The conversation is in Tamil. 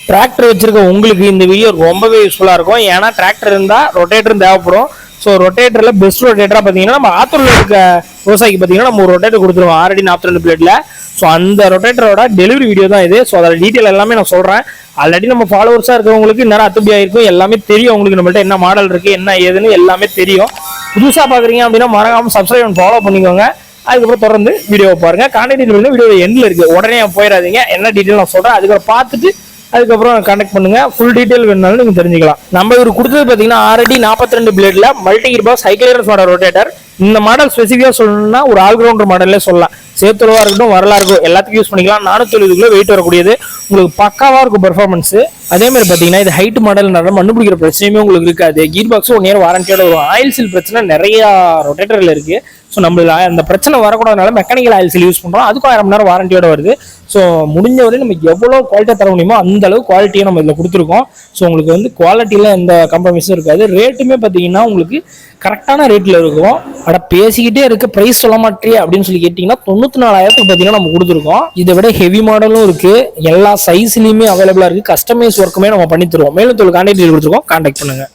டிராக்டர் வச்சிருக்க உங்களுக்கு இந்த வீடியோ ரொம்பவே யூஸ்ஃபுல்லாக இருக்கும். ஏன்னா டிராக்டர் இருந்தால் ரொட்டேட்டரும் தேவைப்படும். ஸோ ரொட்டேட்டரில் பெஸ்ட் ரொட்டேட்டராக பார்த்தீங்கன்னா நம்ம ஆத்தூரில் இருக்க விவசாயிக்கு பார்த்தீங்கன்னா நம்ம ஒரு ரொட்டேட்டர் கொடுத்துருவோம் ஆல்ரெடி 42 பிளேட்டில். ஸோ அந்த ரொட்டேட்டரோட டெலிவரி வீடியோ தான் இது. ஸோ அதோட டீட்டெயில் எல்லாமே நான் சொல்கிறேன். ஆல்ரெடி நம்ம ஃபாலோவர்ஸாக இருக்கிறவங்களுக்கு இன்னும் அத்துப்படியாக இருக்கும், எல்லாமே தெரியும். உங்களுக்கு நம்மள்ட்ட என்ன மாடல் இருக்குது என்ன ஏதுன்னு எல்லாமே தெரியும். புதுசாக பார்க்குறீங்க அப்படின்னா மறக்காமல் சப்ஸ்கிரைப் பண்ணி ஃபாலோ பண்ணிக்கோங்க. அதுக்கப்புறம் தொடர்ந்து வீடியோவை பாருங்க. கான்டாக்ட் டீட்டெயில் வீடியோ எண்டில் இருக்குது, உடனே போயிடாதீங்க. என்ன டீட்டெயில் நான் சொல்கிறேன், அதுக்கப்புறம் பார்த்துட்டு அதுக்கப்புறம் கான்டாக்ட் பண்ணுங்க. ஃபுல் டீட்டெயில் வேணுனாலும் நீங்கள் தெரிஞ்சுக்கலாம். நம்ம இவர் கொடுத்தது பார்த்தீங்கன்னா ஆல்ரெடி 42 பிளேட்ல multi gear box high clearance model rotator. இந்த மாடல் ஸ்பெசிஃபிக்காக சொல்லணும்னா ஒரு ஆல்ரவுண்டர் மாடல்லே சொல்லலாம். சேத்துலவா இருக்கட்டும் வரலா இருக்கும் எல்லாத்துக்கும் யூஸ் பண்ணிக்கலாம். 470 வெயிட் வரக்கூடியது, உங்களுக்கு பக்காவாக இருக்கும் பெர்ஃபார்மன்ஸ். அதே மாதிரி பார்த்தீங்கன்னா இது ஹைட் மாடல் மண்ணு பிடிக்கிற பிரச்சனையுமே உங்களுக்கு இருக்காது. கீர் பாக்ஸ் 1 இயர் வாரண்டியோட வரும். ஆயில் சீல் பிரச்சனை நிறைய ரொட்டேட்டரில் இருக்கு. ஸோ நம்மள அந்த பிரச்சனை வரக்கூடாதனால மெக்கானிக்கல் ஆயில் சீல் யூஸ் பண்ணுறோம். அதுக்கும் 1000 மணி நேரம் வாரண்டியோட வருது. ஸோ முடிஞ்ச வரை நம்ம எவ்வளோ குவாலிட்டியாக தர முடியுமோ அந்த அளவு குவாலிட்டியை நம்ம இதில் கொடுத்துருக்கோம். ஸோ உங்களுக்கு வந்து குவாலிட்டியில் எந்த காம்ப்ரமைஸும் இருக்காது. ரேட்டுமே பார்த்தீங்கன்னா உங்களுக்கு கரெக்டான ரேட்டில் இருக்கும். ஆனால் பேசிக்கிட்டே இருக்க ப்ரைஸ் சொல்ல மாட்டேன் அப்படின்னு சொல்லி கேட்டிங்கன்னா 94,000 பார்த்தீங்கன்னா நம்ம கொடுத்துருக்கோம். இதை விட ஹெவி மாடலும் இருக்குது, எல்லா சைஸ்லையுமே அவைலபிளாக இருக்குது. கஸ்டமைஸ் ஒர்க்குமே நம்ம பண்ணி தருவோம். மேலும் கான்டாக்ட் கொடுத்துருக்கோம், கான்டாக்ட் பண்ணுங்கள்.